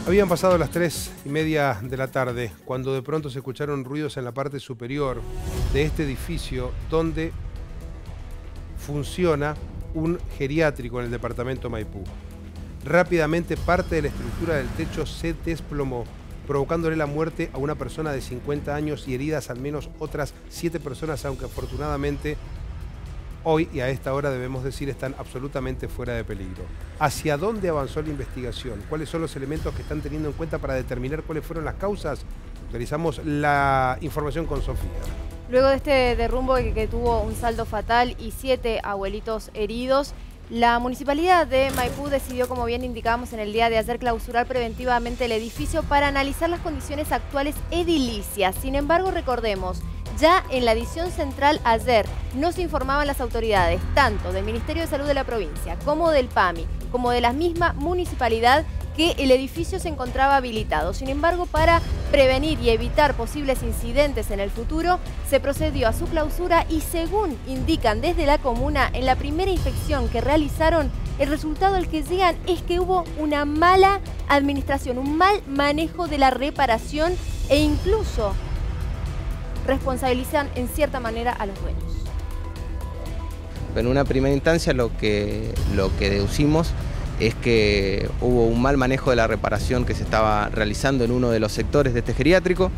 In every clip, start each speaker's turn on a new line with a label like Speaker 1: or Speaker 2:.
Speaker 1: Habían pasado las 3:30 de la tarde cuando de pronto se escucharon ruidos en la parte superior de este edificio donde funciona un geriátrico en el departamento Maipú. Rápidamente parte de la estructura del techo se desplomó, provocándole la muerte a una persona de 50 años y heridas al menos otras 7 personas, aunque afortunadamente hoy y a esta hora debemos decir están absolutamente fuera de peligro. ¿Hacia dónde avanzó la investigación? ¿Cuáles son los elementos que están teniendo en cuenta para determinar cuáles fueron las causas? Utilizamos la información con Sofía.
Speaker 2: Luego de este derrumbe que tuvo un saldo fatal y 7 abuelitos heridos, la Municipalidad de Maipú decidió, como bien indicábamos en el día de ayer, clausurar preventivamente el edificio para analizar las condiciones actuales edilicias. Sin embargo, recordemos, ya en la edición central ayer nos informaban las autoridades, tanto del Ministerio de Salud de la provincia, como del PAMI, como de la misma municipalidad, que el edificio se encontraba habilitado. Sin embargo, para prevenir y evitar posibles incidentes en el futuro, se procedió a su clausura y, según indican desde la comuna, en la primera inspección que realizaron, el resultado al que llegan es que hubo una mala administración, un mal manejo de la reparación e incluso responsabilizan en cierta manera a los dueños.
Speaker 3: En una primera instancia lo que deducimos es que hubo un mal manejo de la reparación que se estaba realizando en uno de los sectores de este geriátrico,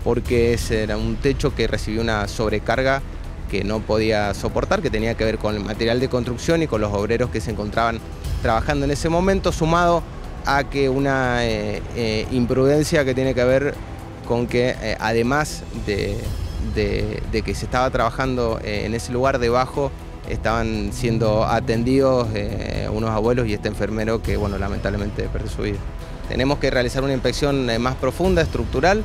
Speaker 3: porque ese era un techo que recibió una sobrecarga que no podía soportar, que tenía que ver con el material de construcción y con los obreros que se encontraban trabajando en ese momento, sumado a que una imprudencia que tiene que ver con que además de que se estaba trabajando en ese lugar, debajo estaban siendo atendidos unos abuelos y este enfermero que, bueno, lamentablemente perdió su vida. Tenemos que realizar una inspección más profunda, estructural,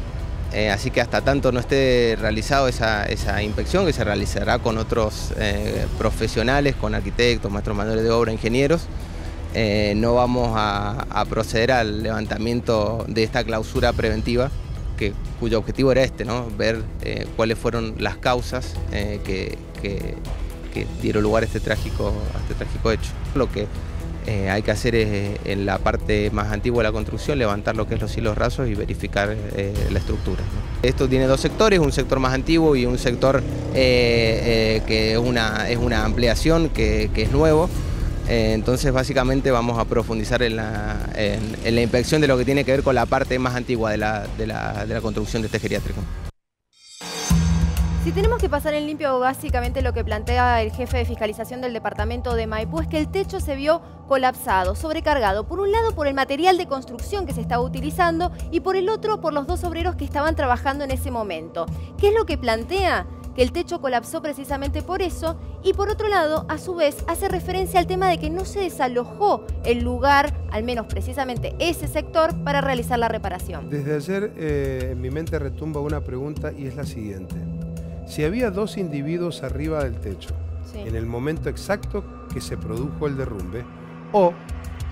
Speaker 3: así que hasta tanto no esté realizado esa inspección, que se realizará con otros profesionales, con arquitectos, maestros manuales de obra, ingenieros, no vamos a proceder al levantamiento de esta clausura preventiva, cuyo objetivo era este, ¿no? Ver cuáles fueron las causas que dieron lugar a este trágico hecho. Lo que hay que hacer es, en la parte más antigua de la construcción, levantar lo que es los hilos rasos y verificar la estructura, ¿no? Esto tiene dos sectores, un sector más antiguo y un sector que es una ampliación que es nuevo. Entonces básicamente vamos a profundizar en la inspección de lo que tiene que ver con la parte más antigua de la construcción de este geriátrico.
Speaker 2: Si tenemos que pasar en limpio, básicamente lo que plantea el jefe de fiscalización del departamento de Maipú es que el techo se vio colapsado, sobrecargado, por un lado por el material de construcción que se estaba utilizando y por el otro por los 2 obreros que estaban trabajando en ese momento. ¿Qué es lo que plantea? Que el techo colapsó precisamente por eso, y por otro lado, a su vez, hace referencia al tema de que no se desalojó el lugar, al menos precisamente ese sector, para realizar la reparación.
Speaker 1: Desde ayer en mi mente retumba una pregunta y es la siguiente. Si había 2 individuos arriba del techo, sí, en el momento exacto que se produjo el derrumbe, o,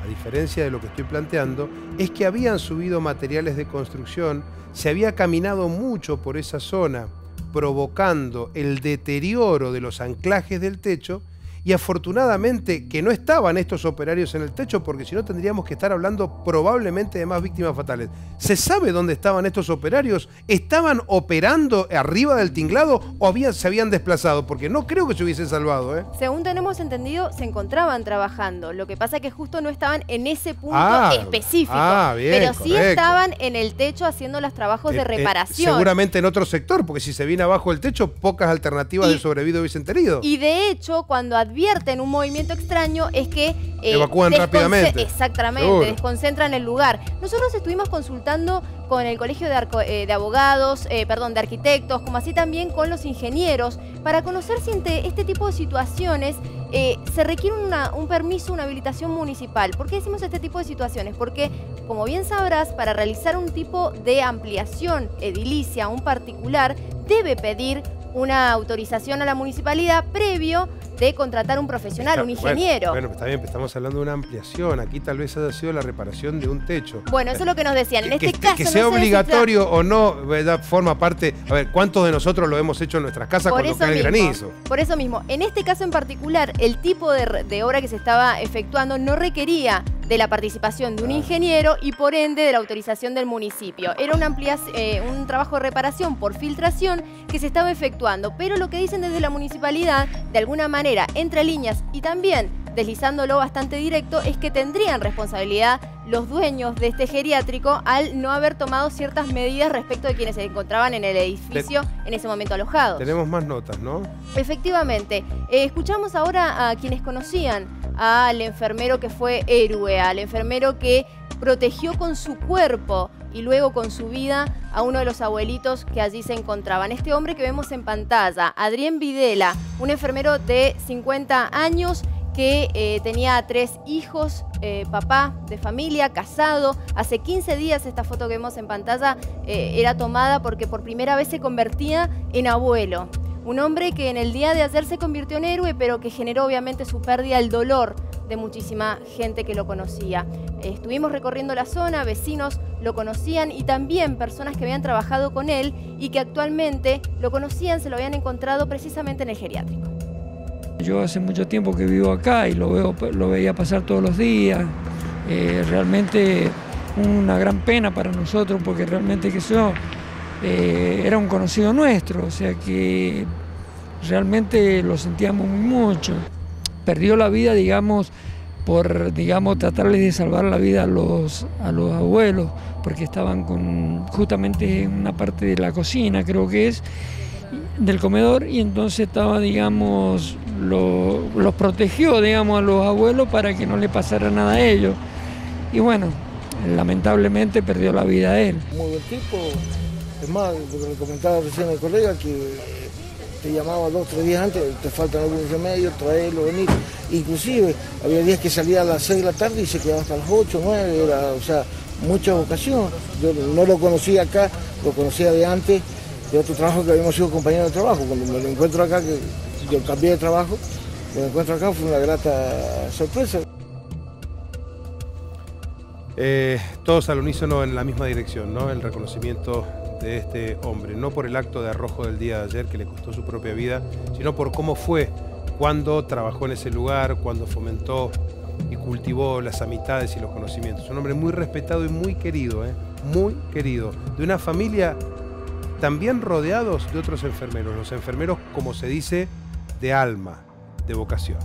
Speaker 1: a diferencia de lo que estoy planteando, es que habían subido materiales de construcción, se había caminado mucho por esa zona, provocando el deterioro de los anclajes del techo, y afortunadamente que no estaban estos operarios en el techo, porque si no tendríamos que estar hablando probablemente de más víctimas fatales. ¿Se sabe dónde estaban estos operarios? ¿Estaban operando arriba del tinglado o se habían desplazado? Porque no creo que se hubiesen salvado, ¿eh?
Speaker 2: Según tenemos entendido, se encontraban trabajando. Lo que pasa es que justo no estaban en ese punto específico. Bien, pero sí estaban en el techo haciendo los trabajos de reparación.
Speaker 1: Seguramente en otro sector, porque si se viene abajo el techo, pocas alternativas de sobrevivido hubiesen tenido.
Speaker 2: Y de hecho, cuando advierten un movimiento extraño es que
Speaker 1: evacúan rápidamente.
Speaker 2: Exactamente, seguro, desconcentran el lugar. Nosotros estuvimos consultando con el Colegio de Abogados, de Arquitectos, como así también con los ingenieros, para conocer si ante este tipo de situaciones se requiere un permiso, una habilitación municipal. ¿Por qué decimos este tipo de situaciones? Porque, como bien sabrás, para realizar un tipo de ampliación edilicia, un particular debe pedir una autorización a la municipalidad previo de contratar un profesional, un ingeniero.
Speaker 1: Bueno, está bien, estamos hablando de una ampliación. Aquí tal vez haya sido la reparación de un techo.
Speaker 2: Bueno, eso es lo que nos decían. En este caso,
Speaker 1: que sea obligatorio o no, ¿verdad? Forma parte. A ver, ¿cuántos de nosotros lo hemos hecho en nuestras casas cuando cae el granizo?
Speaker 2: Por eso mismo, en este caso en particular, el tipo de obra que se estaba efectuando no requería de la participación de un ingeniero y por ende de la autorización del municipio. Era un trabajo de reparación por filtración que se estaba efectuando, pero lo que dicen desde la municipalidad, de alguna manera, entre líneas y también deslizándolo bastante directo, es que tendrían responsabilidad los dueños de este geriátrico al no haber tomado ciertas medidas respecto de quienes se encontraban en el edificio en ese momento alojados.
Speaker 1: Tenemos más notas, ¿no?
Speaker 2: Efectivamente. Escuchamos ahora a quienes conocían al enfermero que fue héroe, al enfermero que protegió con su cuerpo y luego con su vida a uno de los abuelitos que allí se encontraban. Este hombre que vemos en pantalla, Adrián Videla, un enfermero de 50 años que tenía 3 hijos, papá de familia, casado. Hace 15 días esta foto que vemos en pantalla era tomada porque por primera vez se convertía en abuelo. Un hombre que en el día de ayer se convirtió en héroe, pero que generó obviamente su pérdida, el dolor de muchísima gente que lo conocía. Estuvimos recorriendo la zona, vecinos lo conocían y también personas que habían trabajado con él y que actualmente lo conocían, se lo habían encontrado precisamente en el geriátrico.
Speaker 4: Yo hace mucho tiempo que vivo acá y lo veía pasar todos los días. Realmente una gran pena para nosotros porque realmente era un conocido nuestro, o sea que realmente lo sentíamos mucho. Perdió la vida, digamos, por tratarles de salvar la vida a los abuelos, porque estaban justamente en una parte de la cocina, creo que es, del comedor, y entonces estaba, digamos, los protegió, digamos, a los abuelos para que no le pasara nada a ellos. Y bueno, lamentablemente perdió la vida a él.
Speaker 5: Muy buen tipo. Es más, lo que me comentaba recién el colega, que te llamaba 2 o 3 días antes, te faltan algunos remedios, traerlo, venir. Inclusive, había días que salía a las 6 de la tarde y se quedaba hasta las 8, 9 horas, o sea, muchas ocasiones. Yo no lo conocía acá, lo conocía de antes, de otro trabajo que habíamos sido compañeros de trabajo. Cuando me lo encuentro acá, que yo cambié de trabajo, me lo encuentro acá, fue una grata sorpresa.
Speaker 1: Todos al unísono en la misma dirección, ¿no? El reconocimiento de este hombre, no por el acto de arrojo del día de ayer que le costó su propia vida, sino por cómo fue cuando trabajó en ese lugar, cuando fomentó y cultivó las amistades y los conocimientos. Un hombre muy respetado y muy querido, muy querido, de una familia también rodeados de otros enfermeros, los enfermeros, como se dice, de alma, de vocación.